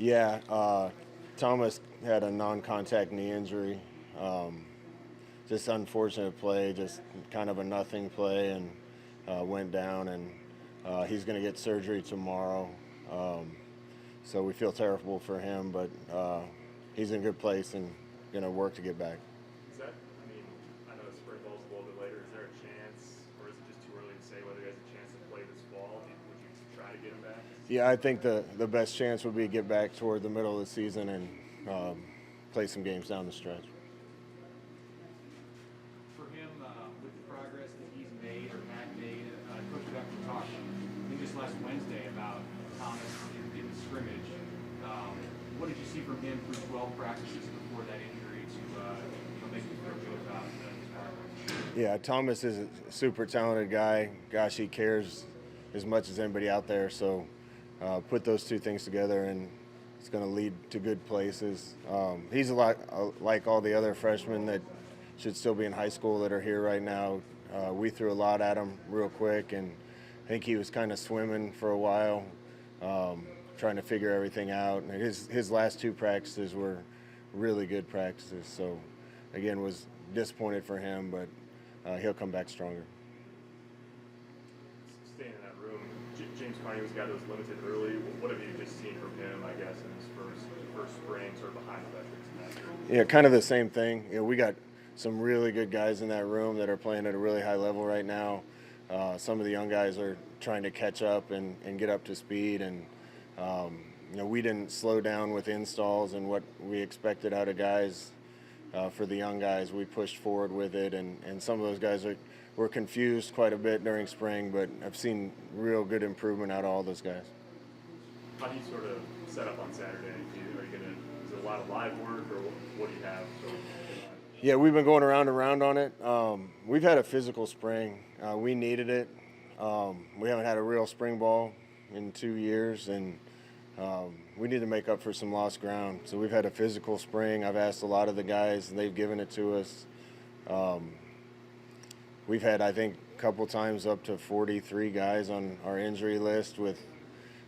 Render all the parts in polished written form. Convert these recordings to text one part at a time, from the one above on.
Yeah, Thomas had a non-contact knee injury. Just unfortunate play, just kind of a nothing play, and went down. And he's going to get surgery tomorrow. So we feel terrible for him, but he's in a good place and going to work to get back. Is that, I mean, I know spring ball's a little bit later. Is there a chance, or is it just too early to say whether he has a chance to play this fall? Would you try to get him back? Yeah, I think the best chance would be to get back toward the middle of the season and play some games down the stretch. For him, with the progress that he's made or had made, Coach Becker talked, I think just last Wednesday, about Thomas in the scrimmage. What did you see from him through 12 practices before that injury to make you feel good about his progress? Yeah, Thomas is a super talented guy. Gosh, he cares as much as anybody out there. So put those two things together, and it's going to lead to good places. He's a lot like all the other freshmen that should still be in high school that are here right now. We threw a lot at him real quick, and I think he was kind of swimming for a while, trying to figure everything out. And his last two practices were really good practices. So, again, was disappointed for him, but he'll come back stronger. Staying in that room, James Carney was a guy that was limited early. What have you just seen from him, I guess, in his first spring, sort of behind the veterans in that room? Yeah, kind of the same thing. We got some really good guys in that room that are playing at a really high level right now. Some of the young guys are trying to catch up and get up to speed, and we didn't slow down with installs and what we expected out of guys. For the young guys, we pushed forward with it, and some of those guys were confused quite a bit during spring, but I've seen real good improvement out of all those guys. How do you sort of set up on Saturday? Is it a lot of live work, or what do you have? Yeah, we've been going around and around on it. We've had a physical spring. We needed it. We haven't had a real spring ball in 2 years, and we need to make up for some lost ground. So we've had a physical spring. I've asked a lot of the guys, and they've given it to us. We've had, I think, a couple times up to 43 guys on our injury list with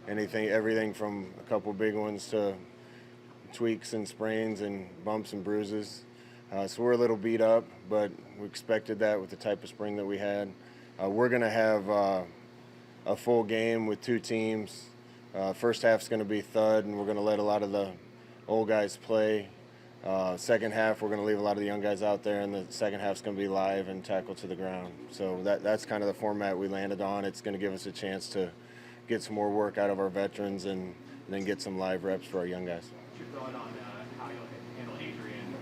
everything from a couple big ones to tweaks and sprains and bumps and bruises. So we're a little beat up, but we expected that with the type of spring that we had. We're going to have a full game with two teams. First half's going to be thud, and we're going to let a lot of the old guys play. Second half, we're going to leave a lot of the young guys out there, and the second half's going to be live and tackle to the ground. So that's kind of the format we landed on. It's going to give us a chance to get some more work out of our veterans and then get some live reps for our young guys. What's your thought on how you'll handle Adrian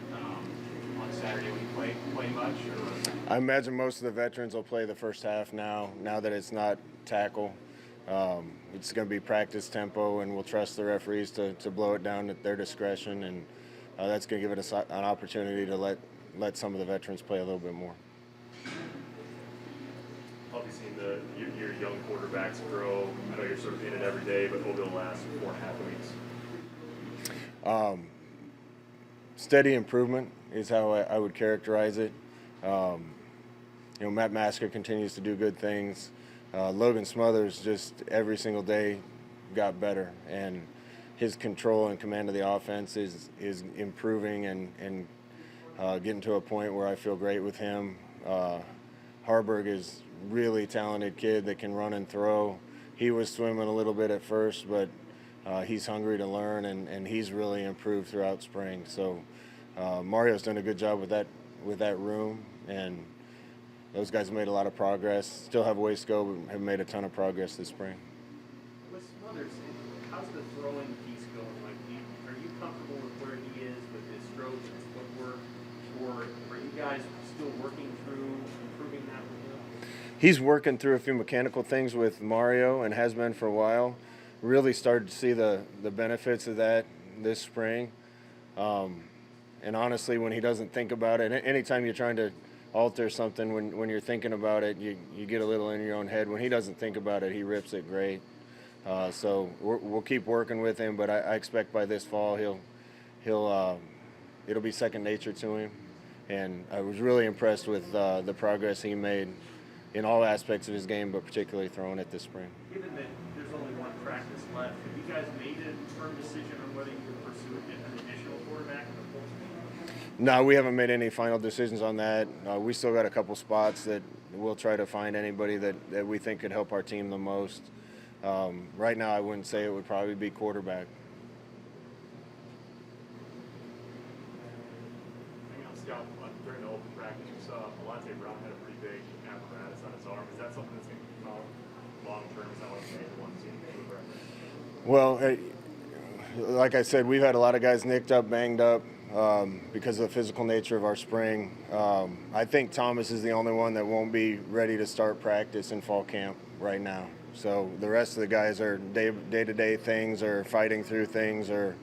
on Saturday? Will he play much? Or? I imagine most of the veterans will play the first half now that it's not tackle. It's going to be practice tempo, and we'll trust the referees to blow it down at their discretion, and that's going to give us an opportunity to let some of the veterans play a little bit more. How have you seen your young quarterbacks grow? I know you're sort of in it every day, but over the last 4.5 weeks? Steady improvement is how I would characterize it. Matt Masker continues to do good things. Logan Smothers just every single day got better, and his control and command of the offense is improving and getting to a point where I feel great with him. Harburg is really talented kid that can run and throw. He was swimming a little bit at first, but he's hungry to learn, and he's really improved throughout spring. So Mario's done a good job with that room, and those guys have made a lot of progress. Still have a ways to go, but have made a ton of progress this spring. With Smothers, how's the throwing piece going? Are you comfortable with where he is with his stroke and his footwork, or are you guys still working through improving that with him? He's working through a few mechanical things with Mario and has been for a while. Really started to see the benefits of that this spring. And honestly, when he doesn't think about it, anytime you're trying to alter something, when you're thinking about it, you get a little in your own head. When he doesn't think about it, he rips it great. So we'll keep working with him, but I expect by this fall it'll be second nature to him. And I was really impressed with the progress he made in all aspects of his game, but particularly throwing it this spring. Given that there's only one practice left, have you guys made a firm decision on whether you would pursue an additional quarterback in the full team? No, we haven't made any final decisions on that. We still got a couple spots that we'll try to find anybody that we think could help our team the most. Right now, I wouldn't say it would probably be quarterback. Scout, during the open practice, you saw Alante Brown had a pretty big apparatus on his arm. Is that something that's going to come out long term? Is that what the one team Well, like I said, we've had a lot of guys nicked up, banged up because of the physical nature of our spring. I think Thomas is the only one that won't be ready to start practice in fall camp right now. So the rest of the guys are day-to-day things or fighting through things or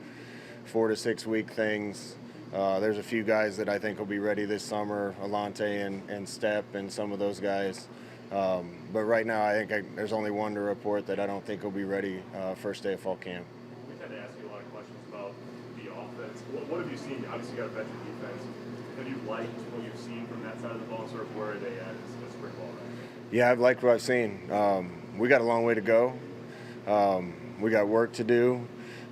4 to 6 week things. There's a few guys that I think will be ready this summer, Alante and Step and some of those guys. But right now, I think there's only one to report that I don't think will be ready first day of fall camp. We've had to ask you a lot of questions about the offense. What have you seen? Obviously, you got a veteran defense. Have you liked what you've seen from that side of the ball? Sort of where are they at as spring ball? Yeah, I've liked what I've seen. We got a long way to go. We got work to do.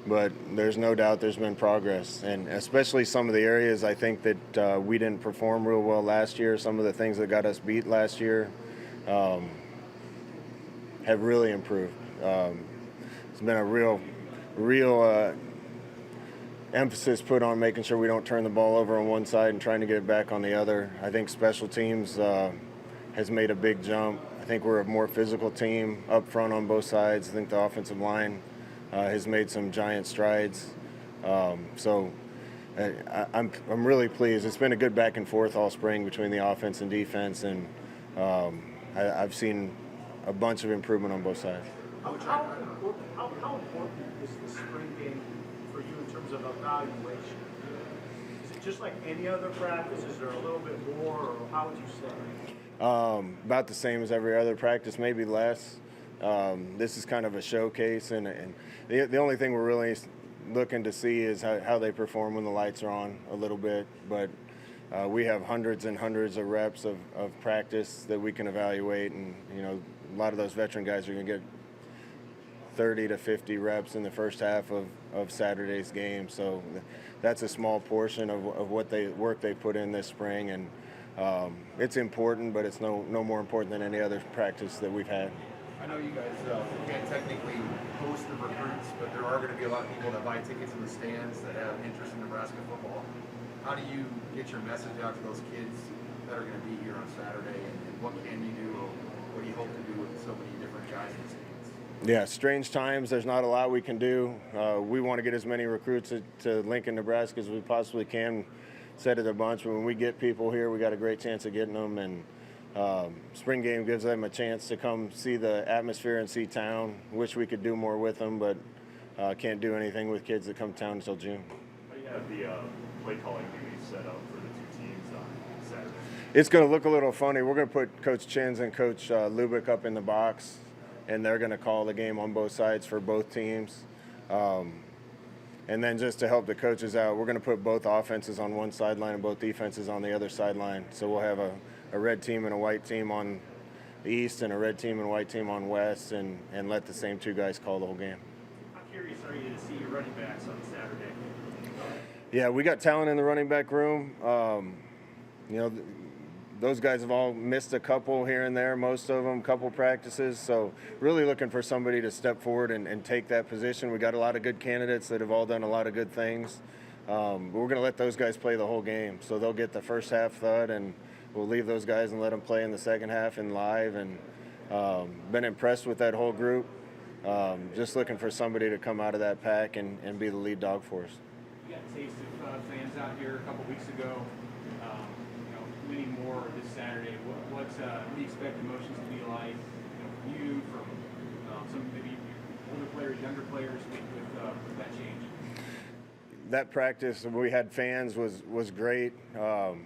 But there's no doubt there's been progress, and especially some of the areas I think that we didn't perform real well last year. Some of the things that got us beat last year have really improved. It's been a real emphasis put on making sure we don't turn the ball over on one side and trying to get it back on the other. I think special teams has made a big jump. I think we're a more physical team up front on both sides. I think the offensive line has made some giant strides. So I'm really pleased. It's been a good back and forth all spring between the offense and defense, and I've seen a bunch of improvement on both sides. How important is the spring game for you in terms of evaluation? Is it just like any other practice? Is there a little bit more, or how would you say? About the same as every other practice, maybe less. This is kind of a showcase, and the only thing we're really looking to see is how they perform when the lights are on a little bit. But we have hundreds and hundreds of reps of practice that we can evaluate, and a lot of those veteran guys are going to get 30 to 50 reps in the first half of Saturday's game. So that's a small portion of what work they put in this spring, and it's important, but it's no more important than any other practice that we've had. I know you guys can't technically host the recruits, but there are going to be a lot of people that buy tickets in the stands that have interest in Nebraska football. How do you get your message out to those kids that are going to be here on Saturday, and what can you do, or what do you hope to do with so many different guys in the stands? Yeah, strange times. There's not a lot we can do. We want to get as many recruits to Lincoln, Nebraska as we possibly can. Said it a bunch, but when we get people here, we got a great chance of getting them, and spring game gives them a chance to come see the atmosphere and see town. Wish we could do more with them, but can't do anything with kids that come to town until June. How do you have the play calling duties set up for the two teams on Saturday? It's going to look a little funny. We're going to put Coach Chins and Coach Lubick up in the box, and they're going to call the game on both sides for both teams. And then just to help the coaches out, we're going to put both offenses on one sideline and both defenses on the other sideline. So we'll have a red team and a white team on the east and a red team and a white team on west, and let the same two guys call the whole game. How curious are you to see your running backs on Saturday? Yeah, we got talent in the running back room. Those guys have all missed a couple here and there, most of them, couple practices. So really looking for somebody to step forward and take that position. We got a lot of good candidates that have all done a lot of good things. But we're going to let those guys play the whole game. So they'll get the first half thud, and we'll leave those guys and let them play in the second half and live. And been impressed with that whole group. Just looking for somebody to come out of that pack and be the lead dog for us. You got a taste of fans out here a couple weeks ago. Many more this Saturday. What do you expect emotions to be like? You from some maybe older players, younger players with that change. That practice we had fans was great. What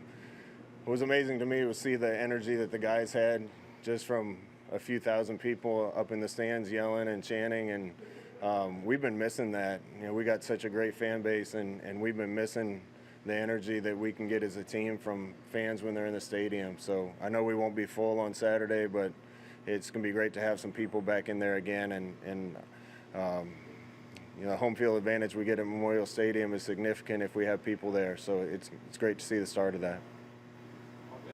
was amazing to me was see the energy that the guys had, just from a few thousand people up in the stands yelling and chanting, and we've been missing that. We got such a great fan base, and we've been missing the energy that we can get as a team from fans when they're in the stadium. So I know we won't be full on Saturday, but it's going to be great to have some people back in there again. And home field advantage we get at Memorial Stadium is significant if we have people there. So it's great to see the start of that.